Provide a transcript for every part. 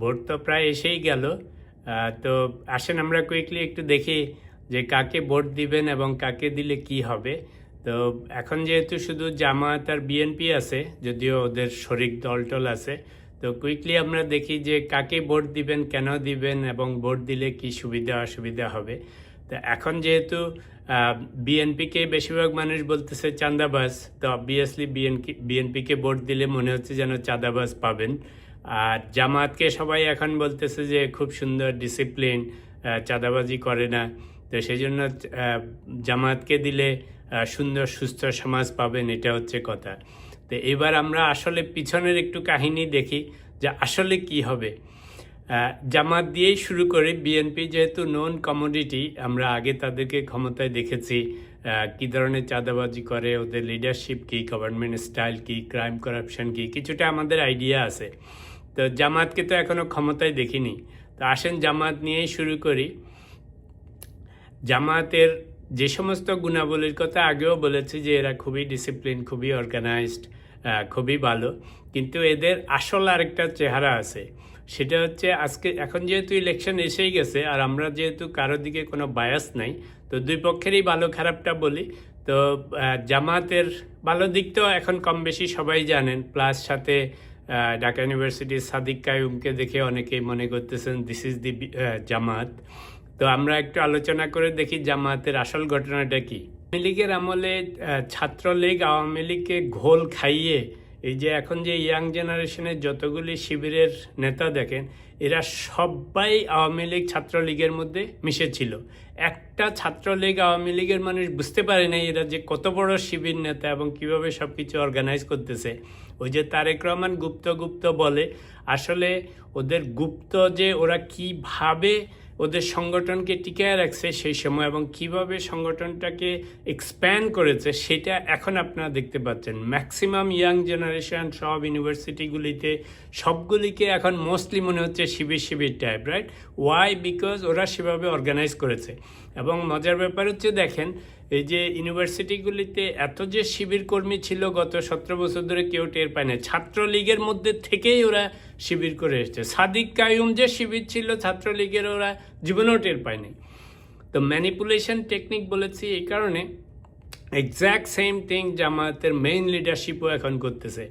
Vote তো প্রায় এসেই গেল। তো আসেন আমরা কুইকলি একটু দেখি যে কাকে ভোট দিবেন এবং কাকে দিলে কি হবে। তো এখন যেহেতু শুধু জামায়াত আর বিএনপি আছে, যদিও ওদের শরিক দল আছে, তো কুইকলি আমরা দেখি যে কাকে ভোট দিবেন, কেন দিবেন এবং ভোট দিলে কি সুবিধা অসুবিধা হবে। তো এখন যেহেতু বিএনপিকে বেশিরভাগ মানুষ বলতেছে চাঁদাবাজ, তো অবভিয়াসলি বিএনপিকে ভোট দিলে মনে হচ্ছে যেন চাঁদাবাজ পাবেন। আর জামাতকে সবাই এখন বলতেছে যে খুব সুন্দর ডিসিপ্লিন, চাঁদাবাজি করে না, তো সেই জন্য জামাতকে দিলে সুন্দর সুস্থ সমাজ পাবেন, এটা হচ্ছে কথা। তো এবার আমরা আসলে পিছনের একটু কাহিনী দেখি যে আসলে কি হবে। জামাত দিয়েই শুরু করি। বিএনপি যেহেতু নন কমোডিটি, আমরা আগে তাদেরকে ক্ষমতায় দেখেছি কী ধরনের চাঁদাবাজি করে, ওদের লিডারশিপ কী, গভর্নমেন্ট স্টাইল কী, ক্রাইম করাপশন কী, কিছুটা আমাদের আইডিয়া আছে। তো জামাতকে তো এখনও ক্ষমতায় দেখিনি। তো আসেন জামাত নিয়েই শুরু করি। জামাতের যে সমস্ত গুণাবলীর কথা আগেও বলেছি যে এরা খুবই ডিসিপ্লিন, খুবই অর্গানাইজড, খুবই ভালো, কিন্তু এদের আসল আরেকটা চেহারা আছে। সেটা হচ্ছে এখন যেহেতু ইলেকশন এসেই গেছে আর আমরা যেহেতু কারোর দিকে কোনো বায়াস নাই, তো দুই পক্ষেরই ভালো খারাপটা বলি। তো জামাতের ভালো দিক তো এখন কম বেশি সবাই জানেন, প্লাস সাথে ঢাকা ইউনিভার্সিটির সাদিক কায়ুমকে দেখে অনেকেই মনে করতেছেন দিস ইজ দি জামাত। তো আমরা একটু আলোচনা করে দেখি জামাতের আসল ঘটনাটা কি। আওয়ামী লীগের আমলে ছাত্রলীগ আওয়ামী লীগকে ঘোল খাইয়ে, এই যে এখন যে ইয়াং জেনারেশনের যতগুলি শিবিরের নেতা দেখেন, এরা সবাই আওয়ামী লীগ ছাত্রলীগের মধ্যে মিশেছিল। একটা ছাত্রলীগ আওয়ামী লীগের মানুষ বুঝতে পারে নাই এরা যে কত বড় শিবির নেতা এবং কিভাবে সব কিছু অর্গানাইজ করতেছে। ওই যে তারেক রহমান গুপ্ত গুপ্ত বলে, আসলে ওদের গুপ্ত যে ওরা কিভাবে ওদের সংগঠনকে টিকায় রাখছে সেই সময় এবং কিভাবে সংগঠনটাকে এক্সপ্যান্ড করেছে, সেটা এখন আপনারা দেখতে পাচ্ছেন। ম্যাক্সিমাম ইয়াং জেনারেশন সব ইউনিভার্সিটিগুলিতে সবগুলিকে এখন মোস্টলি মনে হচ্ছে শিবির শিবির টাইপ, রাইট? ওয়াই? বিকজ ওরা সেভাবে অর্গানাইজ করেছে। এবং মজার ব্যাপার হচ্ছে দেখেন, এই যে ইউনিভার্সিটিগুলিতে এত যে শিবির কর্মী ছিল গত 17 বছর ধরে কেউ টের পায় না। ছাত্রলীগের মধ্যে থেকেই ওরা শিবির করে এসছে। সাদিক কায়ুম যে শিবির ছিল ছাত্রলীগের, ওরা জীবনেও টের পায়নি। তো ম্যানিপুলেশন টেকনিক বলেছি এই কারণে, এক্স্যাক্ট সেম থিং জামায়াতের মেইন লিডারশিপও এখন করতেছে।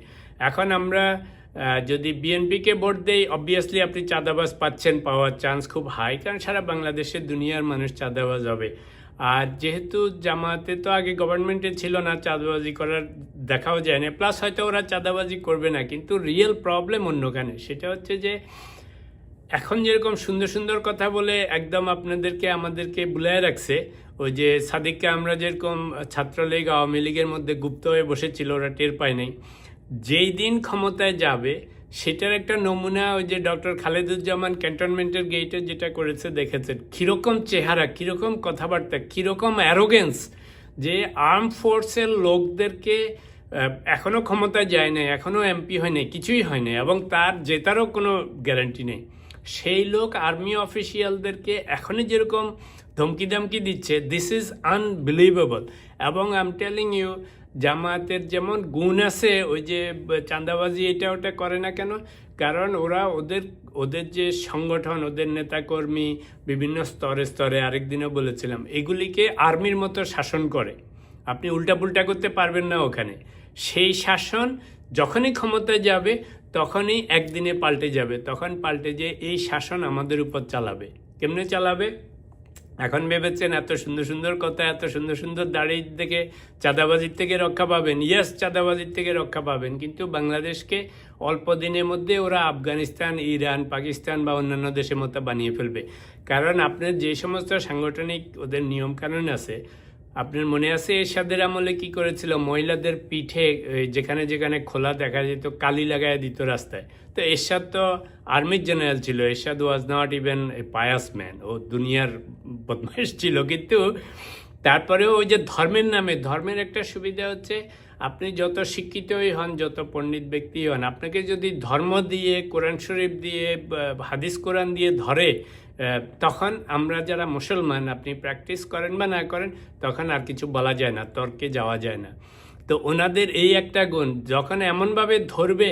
এখন আমরা যদি বিএনপিকে ভোট দেই, অবভিয়াসলি আপনি চাঁদাবাজ পাওয়ার চান্স খুব হাই, কারণ সারা বাংলাদেশের দুনিয়ার মানুষ চাঁদাবাজ হবে। আর যেহেতু জামাতে তো আগে গভর্নমেন্টে ছিল না, চাঁদাবাজি করার দেখাও যায় না, প্লাস হয়তো ওরা চাঁদাবাজি করবে না, কিন্তু রিয়েল প্রবলেম অন্যখানে। সেটা হচ্ছে যে এখন যেরকম সুন্দর সুন্দর কথা বলে একদম আমাদেরকে বুলায় রাখছে, ওই যে সাদিককে আমরা যেরকম ছাত্রলীগ আওয়ামী লীগের মধ্যে গুপ্ত হয়ে বসেছিল, ওরা টের পায় নাই। যেই দিন ক্ষমতায় যাবে সেটার একটা নমুনা ওই যে ডক্টর খালেদুজ্জামান ক্যান্টনমেন্টের গেটে যেটা করেছে দেখেছেন, কীরকম চেহারা, কীরকম কথাবার্তা, কীরকম অ্যারোগেন্স, যে আর্ম ফোর্সের লোকদেরকে এখনও ক্ষমতায় যায় না, এখনও এমপি হয় নাই, কিছুই হয় না, এবং তার জেতারও কোনো গ্যারান্টি নেই। সেই লোক আর্মি অফিসিয়ালদেরকে এখনই যেরকম ধমকি দামকি দিচ্ছে, দিস ইজ আনবিলিভেবল। এবং আই এম টেলিং ইউ, জামায়াতের যেমন গুণ আছে, ওই যে চাঁদাবাজি এটা ওটা করে না কেন, কারণ ওরা ওদের যে সংগঠন, ওদের নেতাকর্মী বিভিন্ন স্তরে স্তরে, আরেকদিনও বলেছিলাম, এগুলিকে আর্মির মতো শাসন করে। আপনি উল্টাপুল্টা করতে পারবেন না ওখানে। সেই শাসন যখনই ক্ষমতায় যাবে তখনই একদিনে পাল্টে যাবে, তখন পাল্টে যে এই শাসন আমাদের উপর চালাবে। কেমনে চালাবে? এখন ভেবেছেন এত সুন্দর সুন্দর কথা, এত সুন্দর সুন্দর দাড়ি থেকে চাঁদাবাজির থেকে রক্ষা পাবেন। ইয়েস, চাঁদাবাজির থেকে রক্ষা পাবেন, কিন্তু বাংলাদেশকে অল্প দিনের মধ্যে ওরা আফগানিস্তান, ইরান, পাকিস্তান বা অন্যান্য দেশের মতো বানিয়ে ফেলবে। কারণ আপনার যে সমস্ত সাংগঠনিক ওদের নিয়মকানুন আছে, আপনার মনে আছে এরশাদের আমলে কি করেছিল? মহিলাদের পিঠে যেখানে যেখানে খোলা দেখা যেত কালি লাগায় দিত রাস্তায়। তো এরশাদ তো আর্মির জেনারেল ছিল, Ershad was not even a pious man, ও দুনিয়ার বদমাইশ ছিল। কিন্তু তারপরেও ওই যে ধর্মের একটা সুবিধা হচ্ছে, আপনি যত শিক্ষিতই হন, যত পণ্ডিত ব্যক্তি হন, আপনাকে যদি ধর্ম দিয়ে, কোরআন শরীফ দিয়ে, হাদিস কোরআন দিয়ে ধরে, তখন আমরা যারা মুসলমান, আপনি প্র্যাকটিস করেন বা না করেন, তখন আর কিছু বলা যায় না, তর্কে যাওয়া যায় না। তো ওনাদের এই একটা গুণ, যখন এমনভাবে ধরবে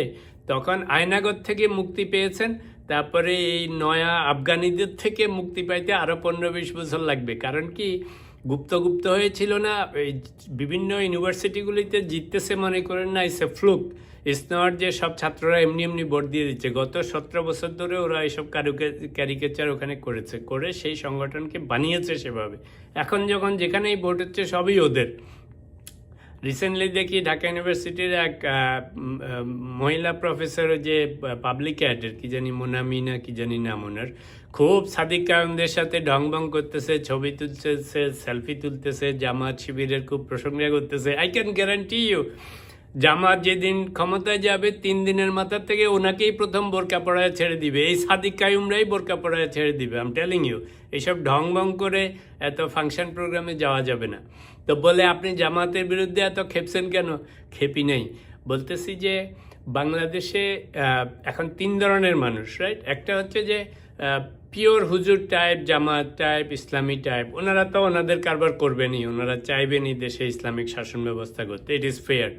তখন আয়নাগর থেকে মুক্তি পেয়েছেন, তারপরে এই নয়া আফগানিদের থেকে মুক্তি পাইতে আরও 15-20 বছর লাগবে। কারণ কি, গুপ্ত গুপ্ত হয়েছিল না, এই বিভিন্ন ইউনিভার্সিটিগুলিতে জিততেছে মনে করেন না, it's a fluke, it's not যে সব ছাত্ররা এমনি এমনি ভোট দিয়ে দিচ্ছে। গত 17 বছর ধরে ওরা এইসব ক্যারিকেচার ওখানে করে সেই সংগঠনকে বানিয়েছে সেভাবে। এখন যখন যেখানেই ভোট হচ্ছে সবই ওদের। রিসেন্টলি দেখি ঢাকা ইউনিভার্সিটির এক মহিলা প্রফেসর, যে পাবলিক অ্যাডের কি জানি মোনামিনা কি জানি নাম ওনার, খুব সাদিক কায়েমদের সাথে ঢংবং করতেছে, ছবি তুলতেছে, সেলফি তুলতেছে, জামাত শিবিরের খুব প্রশংসা করতেছে। আই ক্যান গ্যারান্টি ইউ, জামাত যেদিন ক্ষমতায় যাবে 3 দিনের মাথা থেকে ওনাকেই প্রথম বোরকা পড়ায় ছেড়ে দিবে, এই সাদিক কায়ুমরাই বোরকা পড়ায় ছেড়ে দিবে। আই এম টেলিং ইউ, এইসব ঢংবং করে এত ফাংশন প্রোগ্রামে যাওয়া যাবে না। তো বলে আপনি জামাতের বিরুদ্ধে এত খেপছেন কেন? খেপি নেই, বলতেছি যে বাংলাদেশে এখন 3 ধরনের মানুষ, রাইট? একটা হচ্ছে যে পিওর হুজুর টাইপ, জামাত টাইপ, ইসলামী টাইপ, ওনারা তো ওনাদের কারবার করবেনই, ওনারা চাইবেনই দেশে ইসলামিক শাসন ব্যবস্থা করতে, ইট ইজ ফেয়ার।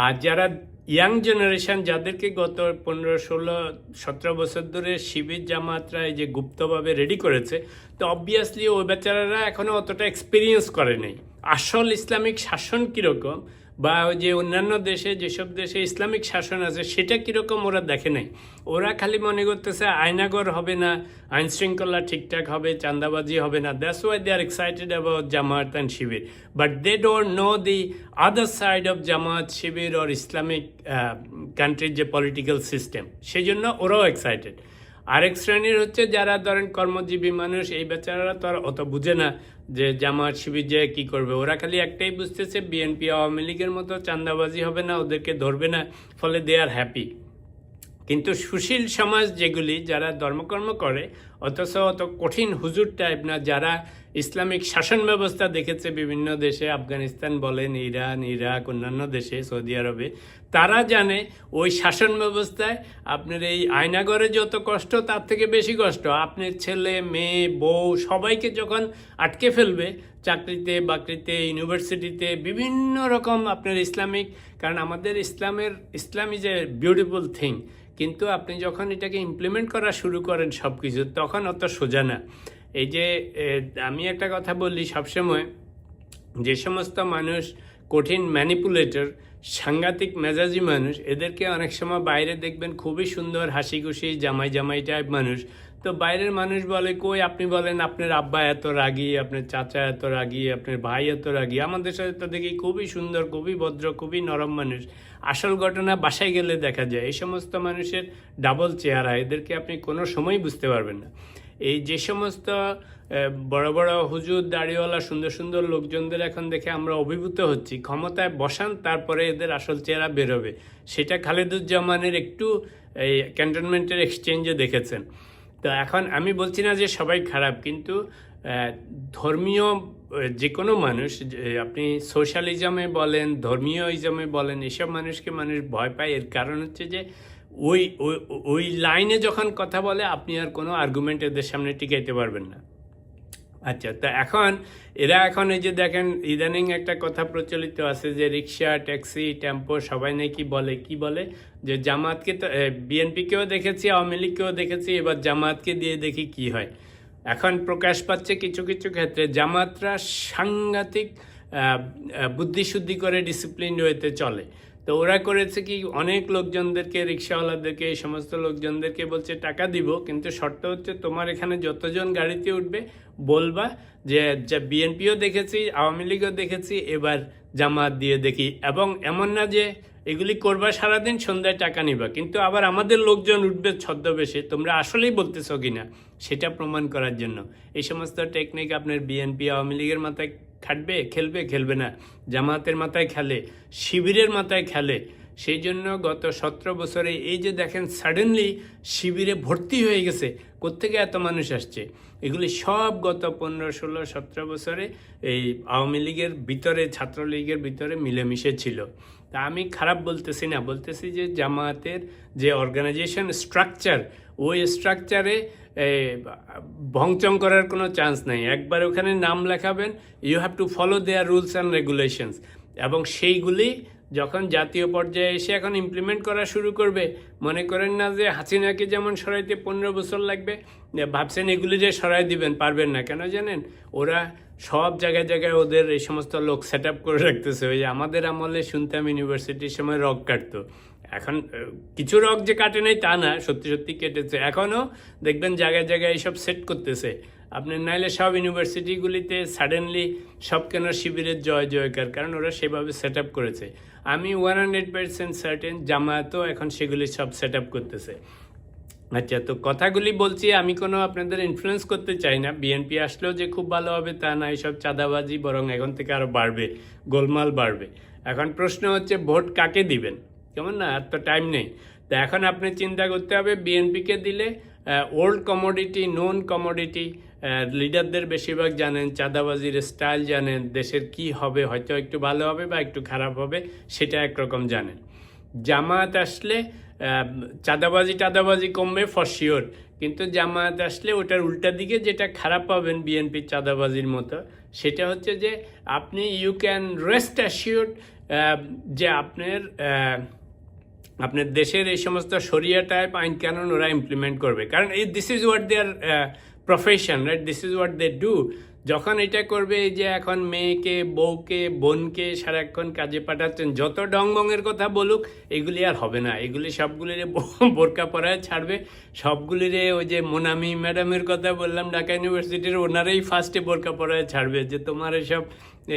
আর যারা ইয়াং জেনারেশন, যাদেরকে গত 15, 16, 17 বছর ধরে শিবির জামাতরা এই যে গুপ্তভাবে রেডি করেছে, তো অবভিয়াসলি ওই বেচারারা এখনও অতটা এক্সপিরিয়েন্স করে নেই আসল ইসলামিক শাসন কীরকম, বা ওই যে অন্যান্য দেশে যেসব দেশে ইসলামিক শাসন আছে সেটা কীরকম ওরা দেখে নাই। ওরা খালি মনে করতেছে আয়নাগর হবে না, আইন শৃঙ্খলা ঠিকঠাক হবে, চাঁদাবাজি হবে না, that's why they are excited about Jamaat and Shibir, but they don't know the other side of Jamaat Shibir or Islamic কান্ট্রির যে পলিটিক্যাল সিস্টেম, সেই জন্য ওরাও এক্সাইটেড। আরেক শ্রেণীর হচ্ছে যারা ধরেন কর্মজীবী মানুষ, এই বেচারারা তো আর অত বুঝে না যে জামাত শিবির যে কী করবে। ওরা খালি একটাই বুঝতেছে, বিএনপি আওয়ামী লীগের মতো চাঁদাবাজি হবে না, ওদেরকে ধরবে না, ফলে দে আর হ্যাপি। কিন্তু সুশীল সমাজ যেগুলি, যারা ধর্মকর্ম করে অথচ অত কঠিন হুজুর টাইপ না, যারা ইসলামিক শাসন ব্যবস্থা দেখেছে বিভিন্ন দেশে, আফগানিস্তান বলেন, ইরান, ইরাক, অন্যান্য দেশে, সৌদি আরবে, তারা জানে ওই শাসন ব্যবস্থায় আপনার এই আয়নাগরে যত কষ্ট তার থেকে বেশি কষ্ট। আপনার ছেলে মেয়ে বউ সবাইকে যখন আটকে ফেলবে চাকরিতে বাকরিতে, ইউনিভার্সিটিতে, বিভিন্ন রকম আপনার ইসলামিক, কারণ আমাদের ইসলাম ইজ এ বিউটিফুল থিং, কিন্তু আপনি যখন এটাকে ইমপ্লিমেন্ট করা শুরু করেন সব কিছু, তখন অত সোজা না। এই যে আমি একটা কথা বলি সবসময়, যে সমস্ত মানুষ কঠিন ম্যানিপুলেটর, সাংঘাতিক মেজাজি মানুষ, এদেরকে অনেক সময় বাইরে দেখবেন খুবই সুন্দর হাসি খুশি জামাই জামাই টাইপ মানুষ, তো বাইরের মানুষ বলে কই, আপনি বলেন আপনার আব্বা এত রাগী, আপনার চাচা এত রাগী, আপনার ভাই এত রাগী, আমাদের সাথে তো দেখি খুবই সুন্দর, খুবই ভদ্র, খুবই নরম মানুষ। আসল ঘটনা বাসায় গেলে দেখা যায় এই সমস্ত মানুষের ডাবল চেহারা, এদেরকে আপনি কোনো সময় বুঝতে পারবেন না। এই যে সমস্ত বড় বড় হুজুর দাড়িওয়ালা সুন্দর সুন্দর লোকজনদের এখন দেখে আমরা অভিভূত হচ্ছি, ক্ষমতায় বসান তারপরে এদের আসল চেহারা বেরোবে। সেটা খালেদুজ্জামানের একটু এই ক্যান্টনমেন্টের এক্সচেঞ্জে দেখেছেন। তো এখন আমি বলছি না যে সবাই খারাপ, কিন্তু ধর্মীয় যে কোনো মানুষ, আপনি সোশ্যালিজমে বলেন, ধর্মীয় ইজমে বলেন, এসব মানুষকে মানুষ ভয় পায়। এর কারণ হচ্ছে যে ওই লাইনে যখন কথা বলে আপনি আর কোনো আর্গুমেন্ট এদের সামনে টিকাইতে পারবেন না। আচ্ছা, তো এরা এখন এই যে দেখেন ইদানিং একটা কথা প্রচলিত আছে যে রিক্সা, ট্যাক্সি, টেম্পো সবাই নাকি কি বলে যে জামাতকে তো, বিএনপিকেও দেখেছি, আওয়ামী লীগকেও দেখেছি, এবার জামাতকে দিয়ে দেখি কি হয়। এখন প্রকাশ পাচ্ছে কিছু কিছু ক্ষেত্রে জামাতরা সাংঘাতিক বুদ্ধিশুদ্ধি করে ডিসিপ্লিন ওয়েতে চলে। তো ওরা করেছে কি, অনেক লোকজনদেরকে, রিক্সাওয়ালাদেরকে, এই সমস্ত লোকজনদেরকে বলছে টাকা দিব, কিন্তু শর্ত হচ্ছে তোমার এখানে যতজন গাড়িতে উঠবে বলবা যে বিএনপিও দেখেছি, আওয়ামী লীগও দেখেছি, এবার জামাত দিয়ে দেখি। এবং এমন না যে এগুলি করবা সারাদিন, সন্ধ্যায় টাকা নিবা, কিন্তু আবার আমাদের লোকজন উঠবে ছদ্মবেশে, তোমরা আসলেই বলতেছো কিনা সেটা প্রমাণ করার জন্য। এই সমস্ত টেকনিক আপনার বিএনপি আওয়ামী লীগের মাথায় খেলবে না, জামাতের মাথায় খেলে, শিবিরের মাথায় খেলে। সেই জন্য গত 17 বছরে এই যে দেখেন সাডেনলি শিবিরে ভর্তি হয়ে গেছে, কোত্থেকে এত মানুষ আসছে, এগুলি সব গত 15, 16, 17 বছরে এই আওয়ামী লীগের ভিতরে, ছাত্রলীগের ভিতরে মিলেমিশে ছিল। তা আমি খারাপ বলতেছি না, বলতেছি যে জামায়াতের যে অর্গানাইজেশন স্ট্রাকচার, ওই স্ট্রাকচারে ভংচং করার কোনো চান্স নাই। একবার ওখানে নাম লেখাবেন, you have to follow their rules and regulations, এবং সেইগুলি যখন জাতীয় পর্যায়ে এসে এখন ইমপ্লিমেন্ট করা শুরু করবে, মনে করেন না যে হাসিনাকে যেমন সরাইতে 15 বছর লাগবে, ভাবছেন এগুলি যে সরাই দিবেন, পারবেন না। কেন জানেন? ওরা সব জায়গায় জায়গায় ওদের এই সমস্ত লোক সেট আপ করে রাখতেছে। ওই যে আমাদের আমলে শুনতাম ইউনিভার্সিটির সময় রক কাটতো, এখন কিছু রক যে কাটে নাই তা না, সত্যি সত্যি কেটেছে। এখনও দেখবেন জায়গায় জায়গায় এইসব সেট করতেছে। আপনি নাইলে সব ইউনিভার্সিটিগুলিতে সাডেনলি সব কেন শিবিরের জয় জয়কার, কারণ ওরা সেভাবে সেট আপ করেছে। আমি 100% সার্টেন জামায়াতও এখন সেগুলি সব সেট আপ করতেছে। আচ্ছা, তো কথাগুলি বলছি, আমি কোনো আপনাদের ইনফ্লুয়েন্স করতে চাই না। বিএনপি আসলেও যে খুব ভালো হবে তা না, এইসব চাঁদাবাজি বরং এখন থেকে আরও বাড়বে, গোলমাল বাড়বে। এখন প্রশ্ন হচ্ছে ভোট কাকে দিবেন, কেমন না? আর তো টাইম নেই। তো এখন আপনি চিন্তা করতে হবে বিএনপিকে দিলে ওল্ড কমোডিটি, নন কমোডিটি লিডারদের বেশিরভাগ জানেন, চাঁদাবাজির স্টাইল জানেন, দেশের কি হবে, হয়তো একটু ভালো হবে বা একটু খারাপ হবে সেটা একরকম জানেন। জামায়াত আসলে চাঁদাবাজি কমবে ফর শিওর, কিন্তু জামায়াত আসলে ওটার উল্টা দিকে যেটা খারাপ পাবেন বিএনপির চাঁদাবাজির মতো, সেটা হচ্ছে যে আপনি ইউ ক্যান রেস্ট অ্যাসিওর্ড যে আপনার দেশের এই সমস্ত শরিয়া টাইপ আইন কানুন ওরা ইমপ্লিমেন্ট করবে। কারণ this is what their profession, right? This is what they do. যখন এটা করবে, এই যে এখন মেয়েকে, বউকে, বোনকে সারাক্ষণ কাজে পাঠাচ্ছেন, যত ডংবংয়ের কথা বলুক, এগুলি আর হবে না। এগুলি সবগুলিরে বোরকা পরায় ছাড়বে, সবগুলিরে ওই যে মোনামি ম্যাডামের কথা বললাম ঢাকা ইউনিভার্সিটির, ওনারাই ফার্স্টে বোরকা পরায় ছাড়বে যে তোমার এসব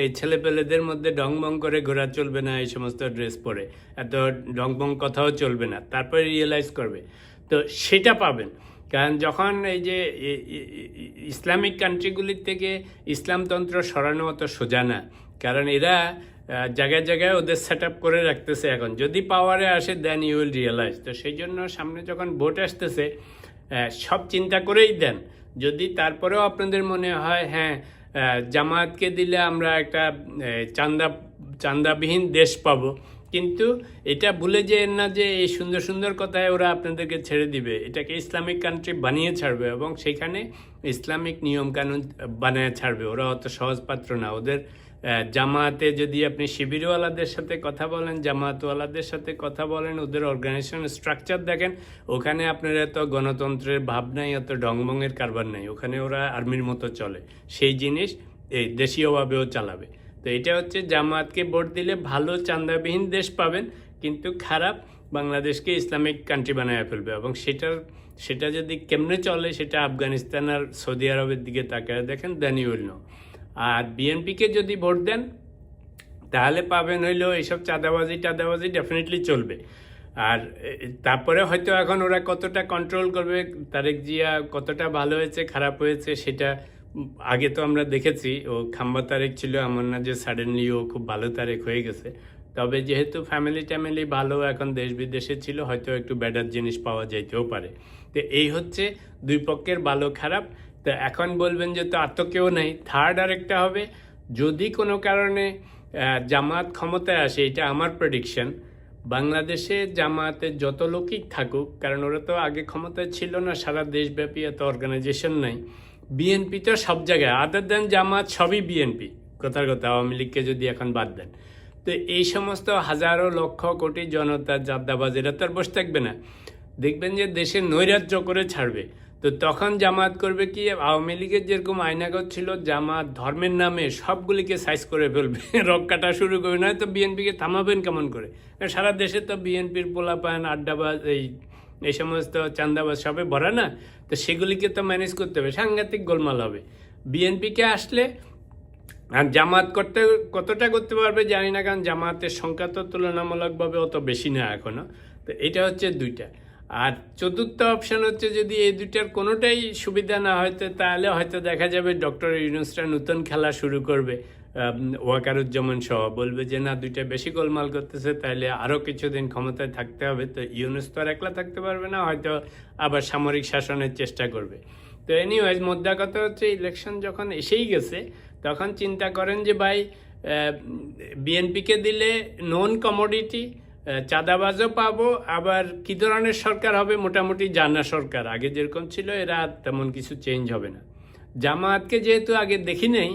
এই ছেলেপেলেদের মধ্যে ডংবং করে ঘোরা চলবে না, এই সমস্ত ড্রেস পরে এত ডংবং কথাও চলবে না। তারপরে রিয়েলাইজ করবে, তো সেটা পাবেন। কারণ যখন এই যে ইসলামিক কান্ট্রিগুলির থেকে ইসলামতন্ত্র সরানো অত সোজা না, কারণ এরা জায়গায় জায়গায় ওদের সেট আপ করে রাখতেছে। এখন যদি পাওয়ারে আসে দেন ইউ উইল রিয়েলাইজ। তো সেই জন্য সামনে যখন ভোট আসতেছে সব চিন্তা করেই দেন। যদি তারপরেও আপনাদের মনে হয় হ্যাঁ জামায়াতকে দিলে আমরা একটা চাঁদাবিহীন দেশ পাবো, কিন্তু এটা ভুলে যেন না যে এই সুন্দর সুন্দর কথায় ওরা আপনাদেরকে ছেড়ে দিবে, এটাকে ইসলামিক কান্ট্রি বানিয়ে ছাড়বে এবং সেখানে ইসলামিক নিয়মকানুন বানিয়ে ছাড়বে। ওরা অত সহজ পাত্র না। ওদের জামায়াতে যদি আপনি শিবিরওয়ালাদের সাথে কথা বলেন, জামায়াতওয়ালাদের সাথে কথা বলেন, ওদের অর্গানাইজেশন স্ট্রাকচার দেখেন, ওখানে আপনার এত গণতন্ত্রের ভাব নাই, এত ডংবংয়ের কারবার নাই। ওখানে ওরা আর্মির মতো চলে। সেই জিনিস এই দেশীয়ভাবেও চালাবে। তো এটা হচ্ছে জামায়াতকে ভোট দিলে ভালো চাঁদাবিহীন দেশ পাবেন, কিন্তু খারাপ বাংলাদেশকে ইসলামিক কান্ট্রি বানায় ফেলবে। এবং সেটা যদি কেমনে চলে সেটা আফগানিস্তান আর সৌদি আরবের দিকে তাকায় দেখেন, দেন ইউ উইল নো। আর বিএনপিকে যদি ভোট দেন তাহলে পাবেন হইলেও এইসব চাঁদাবাজি ডেফিনেটলি চলবে। আর তারপরে হয়তো এখন ওরা কতটা কন্ট্রোল করবে, তারেক জিয়া কতটা ভালো হয়েছে খারাপ হয়েছে সেটা আগে তো আমরা দেখেছি। ও খাম্বা তারেক ছিল, এমন না যে সাডেনলি ও খুব ভালো তারেক হয়ে গেছে। তবে যেহেতু ফ্যামিলি ভালো, এখন দেশ বিদেশে ছিল, হয়তো একটু বেটার জিনিস পাওয়া যাইতেও পারে। তো এই হচ্ছে দুই পক্ষের ভালো খারাপ। তো এখন বলবেন যে তো আর তো কেউ নেই, থার্ড আরেকটা হবে। যদি কোনো কারণে জামায়াত ক্ষমতায় আসে, এটা আমার প্রেডিকশন, বাংলাদেশে জামায়াতের যত লোকই থাকুক, কারণ ওরা তো আগে ক্ষমতায় ছিল না, সারা দেশব্যাপী এত অর্গানাইজেশন নাই। বিএনপি তো সব জায়গায়, আদার দেন জামায়াত সবই বিএনপি, কথার কথা, আওয়ামী লীগকে যদি এখন বাদ দেন। তো এই সমস্ত হাজারো লক্ষ কোটি জনতা জাদ্দাবাজেরা তো আর বসে থাকবে না, দেখবেন যে দেশে নৈরাজ্য করে ছাড়বে। তো তখন জামায়াত করবে কি, আওয়ামী লীগের যেরকম আইনাগত ছিল, জামায়াত ধর্মের নামে সবগুলিকে সাইজ করে ফেলবে, রক কাটা শুরু করবে। নয় তো বিএনপিকে থামাবেন কেমন করে? সারা দেশে তো বিএনপির পোলাপান, আড্ডাবাজ, এই সমস্ত চান্দাবাজ সবে ভরা না, তো সেগুলিকে তো ম্যানেজ করতে হবে, সাংঘাতিক গোলমাল হবে। বিএনপিকে আসলে আর জামায়াত কতটা করতে পারবে জানি না, কারণ জামায়াতের সংখ্যা তো তুলনামূলকভাবে অত বেশি না এখনো। তো এটা হচ্ছে দুইটা। আর চতুর্থ অপশান হচ্ছে যদি এই দুইটার কোনোটাই সুবিধা না হয়তো, তাহলে হয়তো দেখা যাবে ডক্টর ইউনূসরা নতুন খেলা শুরু করবে, ওয়াকারুজ্জামান সহ, বলবে যে না দুইটা বেশি গোলমাল করতেছে, তাহলে আরও কিছুদিন ক্ষমতায় থাকতে হবে। তো ইউনূস তো আর একলা থাকতে পারবে না, হয়তো আবার সামরিক শাসনের চেষ্টা করবে। তো এনিওয়াইজ মোদ্দা কথা হচ্ছে ইলেকশন যখন এসেই গেছে, তখন চিন্তা করেন যে ভাই বিএনপিকে দিলে নন কমোডিটি, চাঁদাবাজও পাবো, আবার কী ধরনের সরকার হবে, মোটামুটি জানা সরকার, আগে যেরকম ছিল এরা তেমন কিছু চেঞ্জ হবে না। জামায়াতকে যেহেতু আগে দেখি নেই,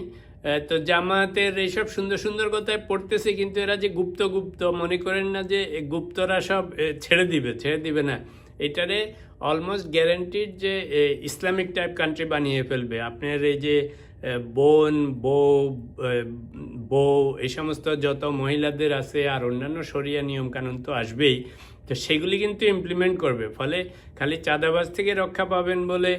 তো জামাতের এইসব সুন্দর সুন্দর কথায় পড়তেছে, কিন্তু এরা যে গুপ্ত গুপ্ত মনে করেন না যে গুপ্তরা সব ছেড়ে দিবে না। এটারে অলমোস্ট গ্যারান্টিড যে ইসলামিক টাইপ কান্ট্রি বানিয়ে ফেলবে। আপনার এই যে বোন বউ বউ এই সমস্ত যত মহিলাদের আছে আর অন্যান্য শরিয়া নিয়মকানুন তো আসবেই, তো সেগুলি কিন্তু ইমপ্লিমেন্ট করবে। ফলে খালি চাঁদাবাজ থেকে রক্ষা পাবেন বলে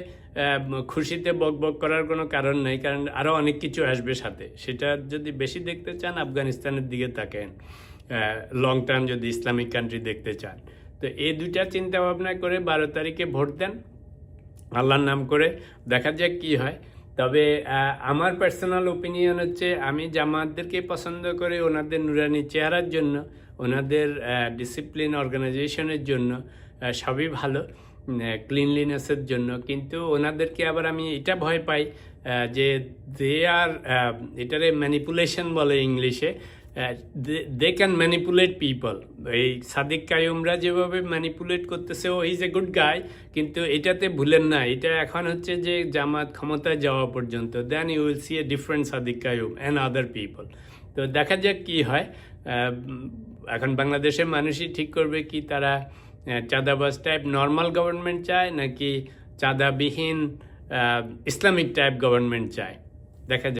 খুশিতে বকবক করার কোনো কারণ নাই, কারণ আরও অনেক কিছু আসবে সাথে। সেটা যদি বেশি দেখতে চান আফগানিস্তানের দিকে তাকেন, লং টার্ম যদি ইসলামিক কান্ট্রি দেখতে চান। তো এই দুইটা চিন্তা ভাবনা করে 12 তারিখে ভোট দেন আল্লাহর নাম করে, দেখা যাক কি হয়। তবে আমার পার্সোনাল ওপিনিয়ন হচ্ছে আমি জামাতদেরকে পছন্দ করি ওনাদের নুরানি চেহারার জন্য, ওনাদের ডিসিপ্লিন অর্গানাইজেশনের জন্য, সবই ভালো, ক্লিনলিনেসের জন্য। কিন্তু ওনাদেরকে আবার আমি এটা ভয় পাই যে দে আর এটারে ম্যানিপুলেশন বলে ইংলিশে, দে ক্যান ম্যানিপুলেট পিপল। এই সাদিক কায়ুমরা যেভাবে ম্যানিপুলেট করতেছে, ও ইজ এ গুড গাই, কিন্তু এটাতে ভুলেন না, এটা এখন হচ্ছে যে জামাত ক্ষমতায় যাওয়া পর্যন্ত, then you will see a different Sadiq Qayyum and other people. তো দেখা যাক কি হয়। এখন বাংলাদেশের মানুষই ঠিক করবে কি তারা চাঁদাবাজ টাইপ নর্মাল গভর্নমেন্ট চায় নাকি চাঁদাবিহীন ইসলামিক টাইপ গভর্নমেন্ট চায়, দেখা যাক।